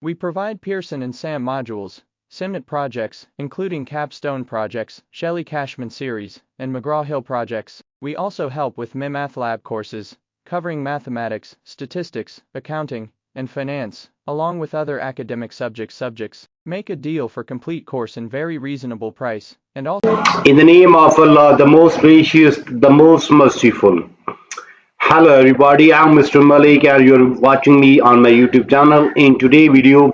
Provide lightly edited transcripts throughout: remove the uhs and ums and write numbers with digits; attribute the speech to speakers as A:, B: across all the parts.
A: We provide Pearson and SAM modules, SIMNet projects, including capstone projects, Shelley-Cashman series, and McGraw-Hill projects. We also help with MyMathLab courses, covering mathematics, statistics, accounting, and finance, along with other academic subjects. Make a deal for complete course in very reasonable price, and also
B: In the name of Allah, the most gracious, the most merciful. Hello everybody, I'm Mr. Malik and you're watching me on my YouTube channel. In today's video,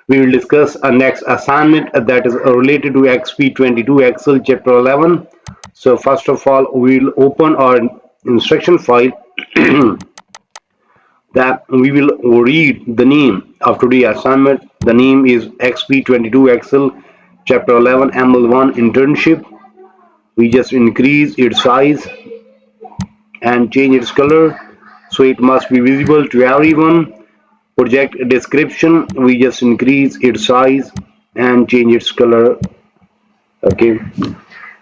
B: we will discuss a next assignment that is related to Exp22 Excel chapter 11. So first of all, we'll open our instruction file that we will read the name of today's assignment. The name is Exp22 Excel chapter 11 ML1 internship. We just increase its size and change its color so it must be visible to everyone. Project description, we just increase its size and change its color. Okay,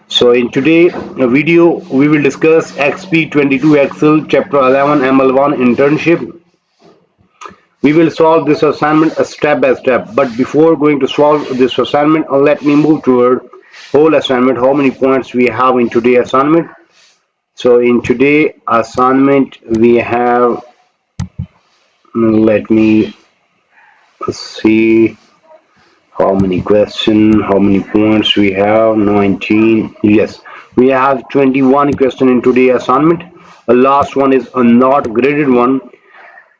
B: so in today's video we will discuss Exp22 Excel chapter 11 ML1 internship. We will solve this assignment step by step, but before going to solve this assignment, let me move toward whole assignment, how many points we have in today's assignment. So in today assignment we have, let me see how many questions, how many points we have. 19, yes, we have 21 questions in today assignment. The last one is a not graded one,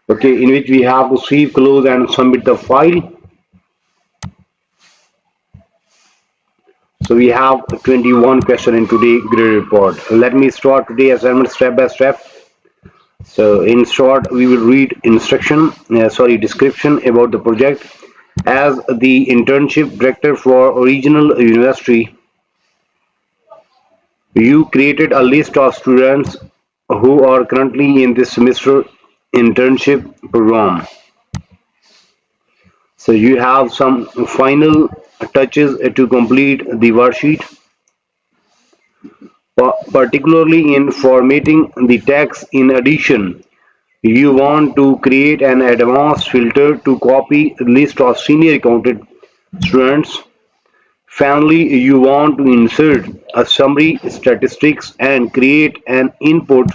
B: okay, in which we have to save, close and submit the file. So we have 21 questions in today grade report. Let me start today assignment step by step. So in short, we will read description about the project. As the internship director for regional university, you created a list of students who are currently in this semester internship program. So you have some final touches to complete the worksheet, particularly in formatting the text. In addition, you want to create an advanced filter to copy a list of senior accountant students. Finally, you want to insert a summary statistics and create an input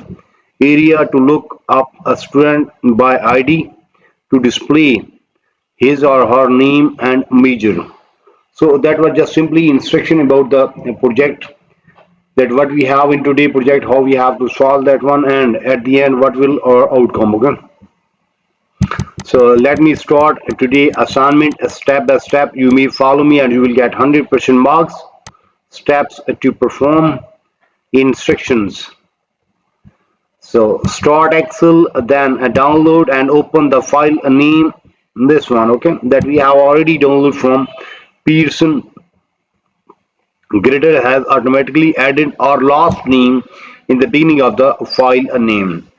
B: area to look up a student by ID to display his or her name and major. So that was just simply instruction about the project, that what we have in today project, how we have to solve that one, and at the end what will our outcome. Okay, so let me start today assignment step by step. You may follow me and you will get 100% marks. Steps to perform. Instructions. So start Excel, then download and open the file name, this one, okay, that we have already downloaded from Pearson. Gradle has automatically added our last name in the beginning of the file name.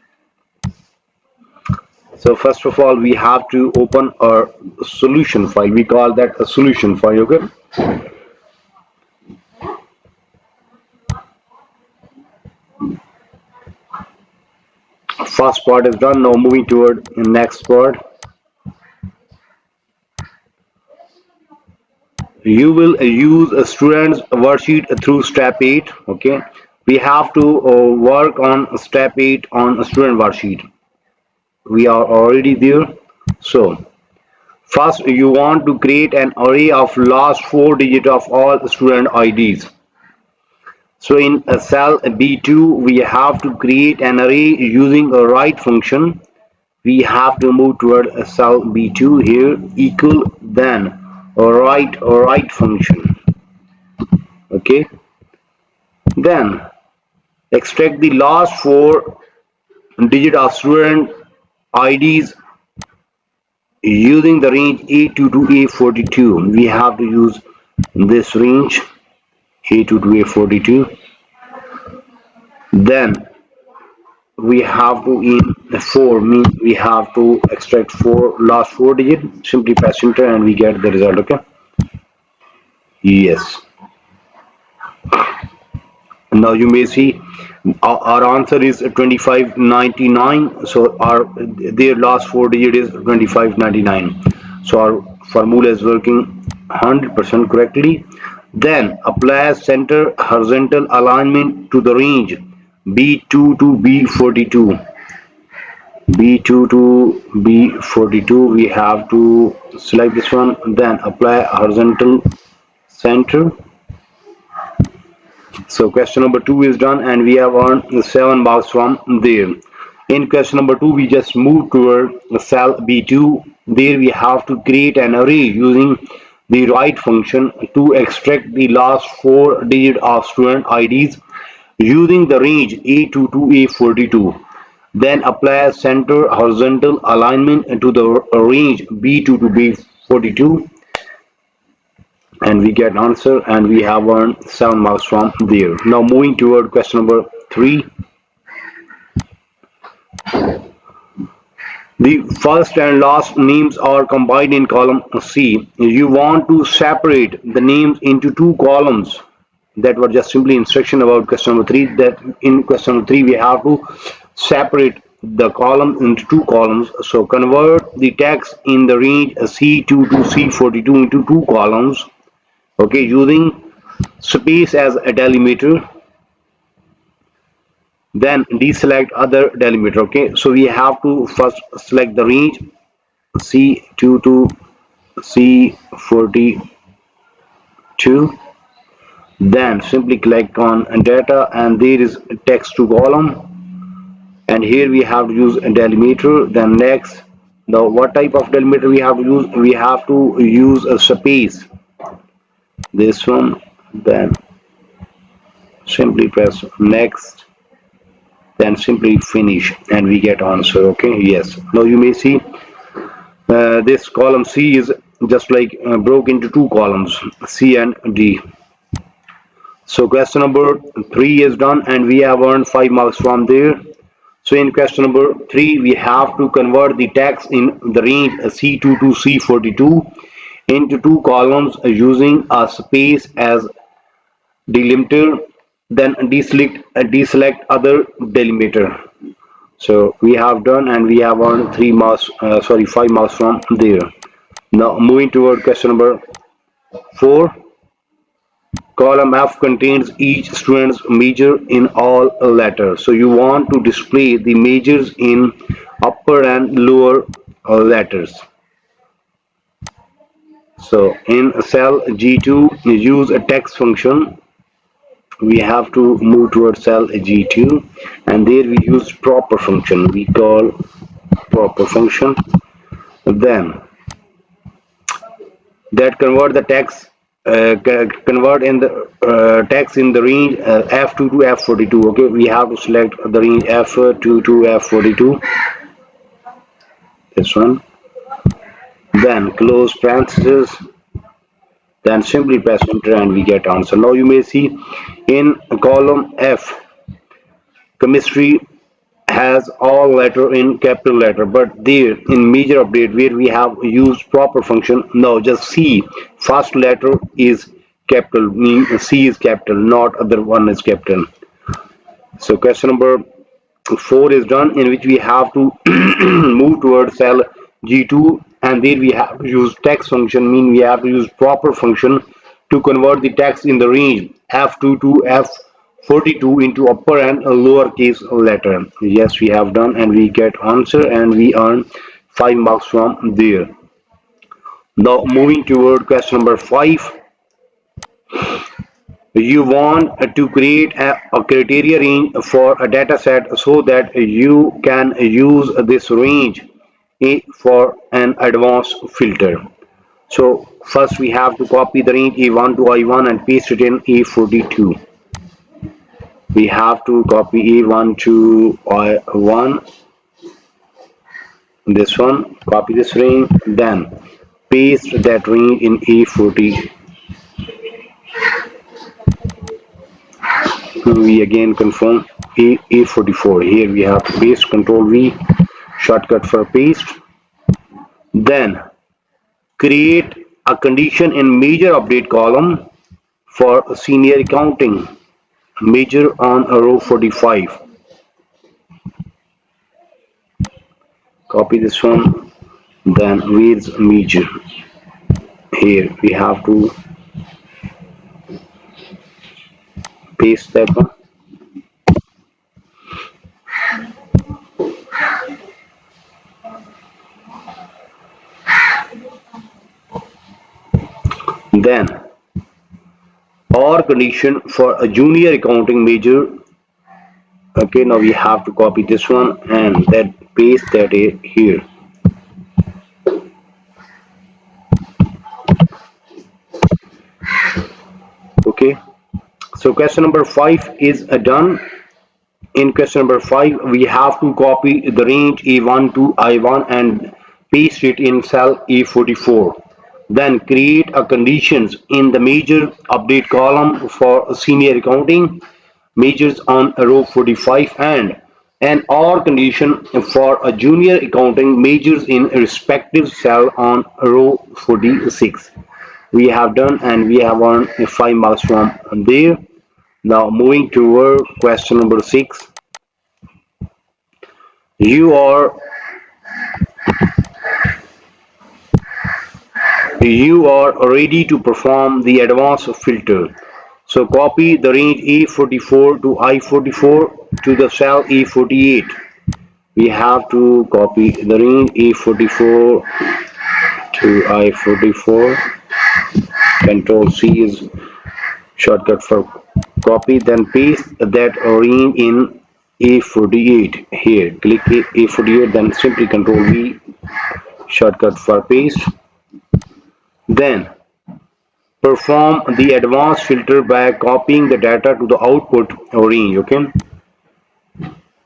B: So first of all, we have to open our solution file. We call that a solution file. Okay. First part is done. Now moving toward the next part. You will use a student's worksheet through step 8. Okay. We have to work on step 8 on a student worksheet. We are already there. So first, you want to create an array of last 4 digits of all student IDs. So in cell B2, we have to create an array using a write function. We have to move toward a cell B2 here, equal, then a write function. Okay. Then extract the last 4 digits of student IDs using the range A2 to A42. We have to use this range A2 to A42. Then we have to in 4 mean we have to extract last 4 digits. Simply press enter and we get the result. Okay. Yes. Now you may see our answer is 2599. So their last 4 digit is 2599. So our formula is working 100% correctly. Then apply center horizontal alignment to the range B2 to B42. B2 to B42, we have to select this one, then apply horizontal center. So question number 2 is done and we have earned 7 marks from there. In question number 2, we just move toward cell B2. There we have to create an array using the write function to extract the last 4 digits of student IDs using the range A2 to A42. Then apply center horizontal alignment to the range B2 to B42 and we get answer and we have earned 7 marks from there. Now moving toward question number 3. The first and last names are combined in column C. You want to separate the names into 2 columns. That was just simply instruction about question number 3, that in question number 3 we have to separate the column into 2 columns. So convert the text in the range C2 to C42 into 2 columns, okay, using space as a delimiter, then deselect other delimiter. Okay, so we have to first select the range C2 to C42, then simply click on data and there is text to column and here we have to use a delimiter. Then next, now what type of delimiter we have to use? We have to use a space, this one, then simply press next, then simply finish and we get answer. Okay, yes, now you may see this column C is just like broke into 2 columns, C and D. So question number 3 is done and we have earned 5 marks from there. So in question number 3 we have to convert the text in the range C2 to C42 into 2 columns using a space as delimiter, then deselect other delimiter. So we have done and we have earned 5 marks from there. Now moving toward question number 4. Column F contains each student's major in all letters. So you want to display the majors in upper and lower letters. So in cell G2, you use a text function. We have to move towards cell G2 and there we use proper function. We call proper function. Then that convert the text convert in the text in the range F2 to F42. Okay, we have to select the range F2 to F42, this one, then close parenthesis, then simply press enter and we get answer. Now you may see in column F, chemistry has all letter in capital letter, but there in major update where we have used proper function, now just C first letter is capital, mean C is capital, not other one is capital. So question number 4 is done in which we have to move towards cell G2 and there we have to use text function, mean we have to use proper function to convert the text in the range F2 to F42 into upper and lower case letter. Yes, we have done and we get answer and we earn 5 marks from there. Now moving toward question number 5. You want to create a criteria range for a data set so that you can use this range for an advanced filter. So first we have to copy the range A1 to I1 and paste it in A42. We have to copy A1 to I1, this one, copy this range, then paste that range in A40. We again confirm A44. Here we have to paste, Control V, shortcut for paste. Then create a condition in major update column for senior accounting, major on row 45. Copy this one, then where's major? Here we have to paste that one. Then or condition for a junior accounting major. Okay, now we have to copy this one and then paste that here. Okay, so question number 5 is done. In question number 5 we have to copy the range E1 to I1 and paste it in cell E44. Then create a conditions in the major update column for senior accounting majors on row 45 and an or condition for a junior accounting majors in respective cell on row 46. We have done and we have earned 5 marks from there. Now moving toward question number 6. You are you are ready to perform the advanced filter. So copy the range E44 to I44 to the cell E48. We have to copy the range E44 to I44. Control C is shortcut for copy. Then paste that range in A48 here. Click A48. Then simply Control V shortcut for paste. Then perform the advanced filter by copying the data to the output range. Okay,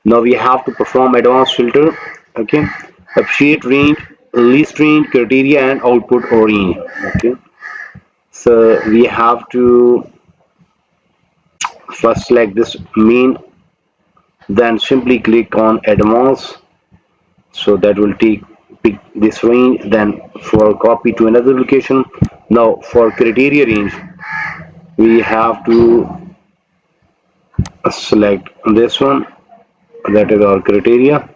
B: now we have to perform advanced filter. Okay, appreciate range, list range, criteria and output range. Okay, so we have to first select this main, then simply click on advanced, so that will pick this range. Then for copy to another location. Now for criteria range we have to select this one, that is our criteria.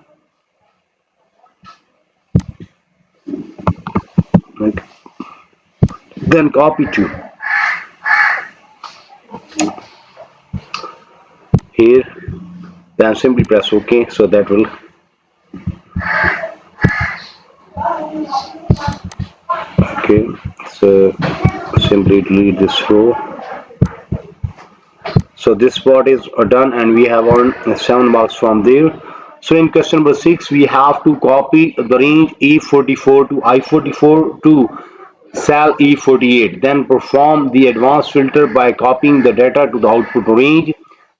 B: Okay. Then copy to here, then simply press OK, so that will okay, so simply delete this row. So this part is done and we have earned 7 marks from there. So in question number 6 we have to copy the range E44 to I44 to cell E48. Then perform the advanced filter by copying the data to the output range.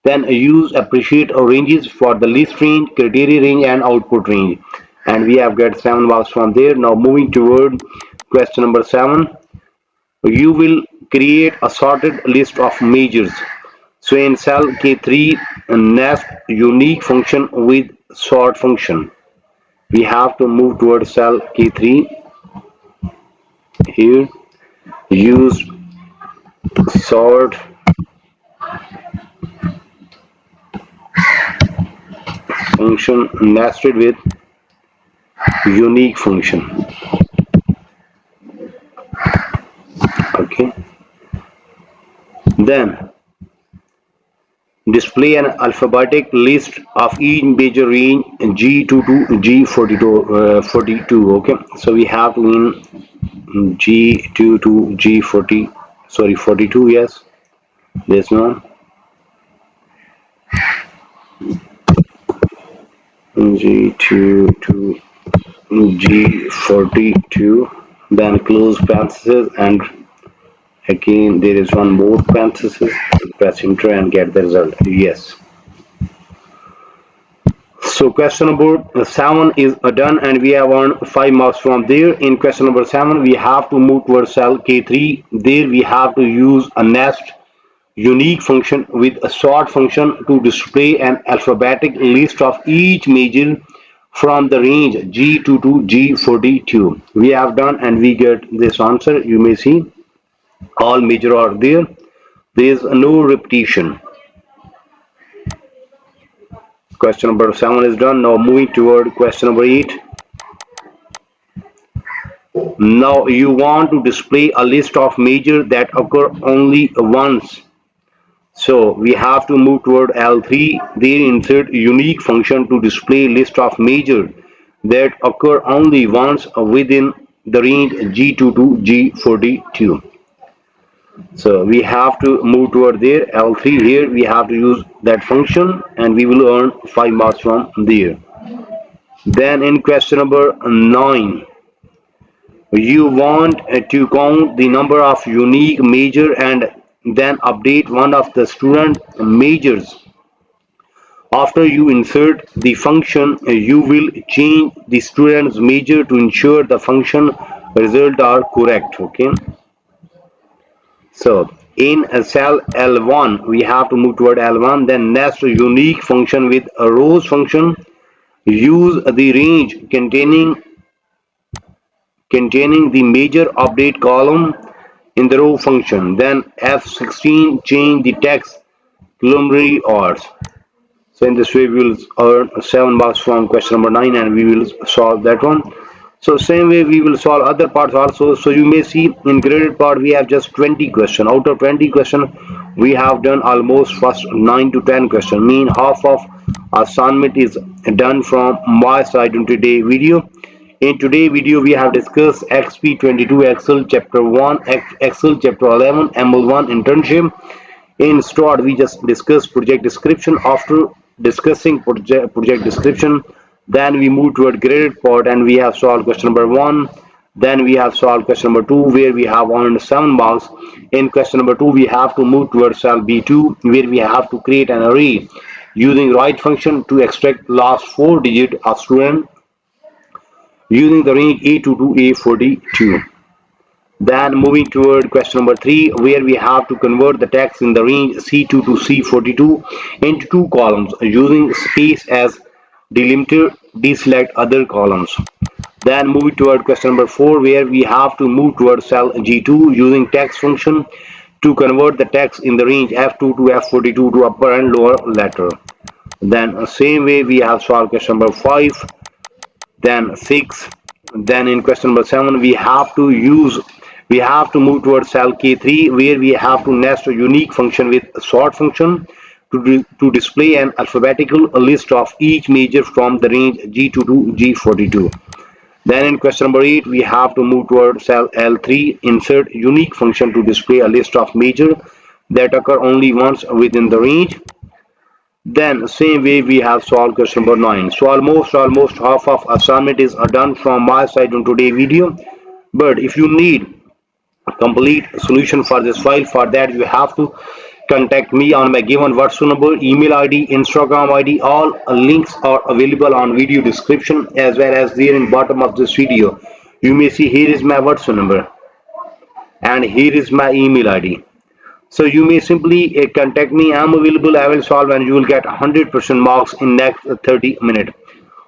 B: Then use appreciate ranges for the list range, criteria range and output range. And we have got 7 marks from there. Now moving toward question number 7. You will create a sorted list of measures. So in cell K3, nest unique function with sort function. We have to move towards cell K3 here. Use sort function nested with unique function. Okay. Then display an alphabetic list of each major range G2 to G42. Okay. So we have to in G2 to G40. Sorry, 42. Yes. This one. G2 to G42, then close parenthesis, and again there is one more parenthesis. Press enter and get the result. Yes. So question number 7 is done and we have earned 5 marks from there. In question number 7 we have to move towards cell K3. There we have to use a nest unique function with a sort function to display an alphabetic list of each major from the range G2 to G42. We have done and we get this answer. You may see all major are there. There is no repetition. Question number 7 is done. Now moving toward question number 8. Now you want to display a list of major that occur only once. So we have to move toward L3. There insert unique function to display list of major that occur only once within the range G2 to G42. So we have to move toward there. L3 here we have to use that function and we will earn 5 marks from there. Then in question number 9, you want to count the number of unique major and then update one of the student majors. After you insert the function, you will change the student's major to ensure the function results are correct. Okay. So in cell L1, we have to move toward L1. Then next unique function with a rows function. Use the range containing the major update column in the row function. Then F16 change the text preliminary odds. So in this way we will earn 7 marks from question number 9 and we will solve that one. So same way we will solve other parts also. So you may see in graded part we have just 20 question. Out of 20 question we have done almost first 9 to 10 question. Mean half of assignment is done from my side in today's video. In today's video we have discussed Exp22 Excel chapter 1, Excel chapter 11, ML1 internship. In start, we just discussed project description. After discussing project description, then we move toward graded part and we have solved question number 1. Then we have solved question number 2 where we have earned 7 marks. In question number 2, we have to move towards cell B2 where we have to create an array using right function to extract last 4 digit of student using the range A2 to A42. Then moving toward question number 3 where we have to convert the text in the range C2 to C42 into 2 columns using space as delimiter, deselect other columns. Then moving toward question number 4 where we have to move toward cell G2 using text function to convert the text in the range F2 to F42 to upper and lower letter. Then same way we have solved question number 5, then 6. Then in question number 7 we have to move towards cell K3 where we have to nest a unique function with a sort function to display an alphabetical list of each major from the range G2 to G42. Then in question number 8 we have to move toward cell L3, insert unique function to display a list of major that occur only once within the range. Then same way we have solved question number 9. So almost half of assignment is done from my side in today's video. But if you need a complete solution for this file, for that you have to contact me on my given WhatsApp number, email ID, Instagram ID. All links are available on video description as well as there in bottom of this video. You may see here is my WhatsApp number and here is my email ID. So you may simply contact me. I'm available. I will solve and you will get 100% marks in next 30 minutes.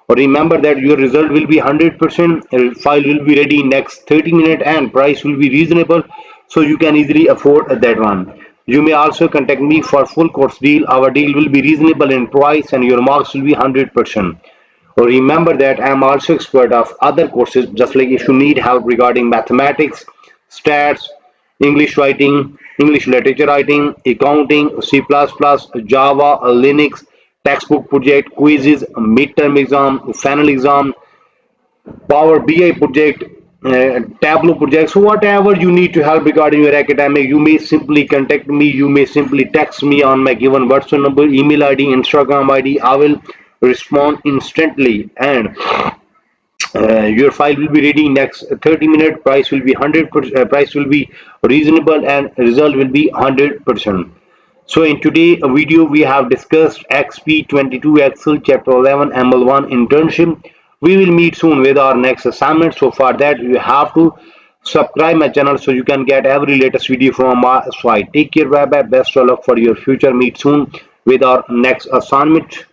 B: Remember that your result will be 100%. File will be ready in next 30 minutes and price will be reasonable. So you can easily afford that one. You may also contact me for full course deal. Our deal will be reasonable in price and your marks will be 100%. Remember that I am also expert of other courses, just like if you need help regarding mathematics, stats, English writing, English literature writing, accounting, C++, Java, Linux, textbook project, quizzes, midterm exam, final exam, Power BI project, Tableau project. So whatever you need to help regarding your academic, you may simply contact me. You may simply text me on my given WhatsApp number, email ID, Instagram ID. I will respond instantly and your file will be ready in next 30 minutes. Price will be 100%. Price will be reasonable and result will be 100%. So in today's video we have discussed Exp22 Excel chapter 11 ML1 internship. We will meet soon with our next assignment. So for that you have to subscribe my channel so you can get every latest video from my side. Take care, bye bye, best of luck for your future. Meet soon with our next assignment.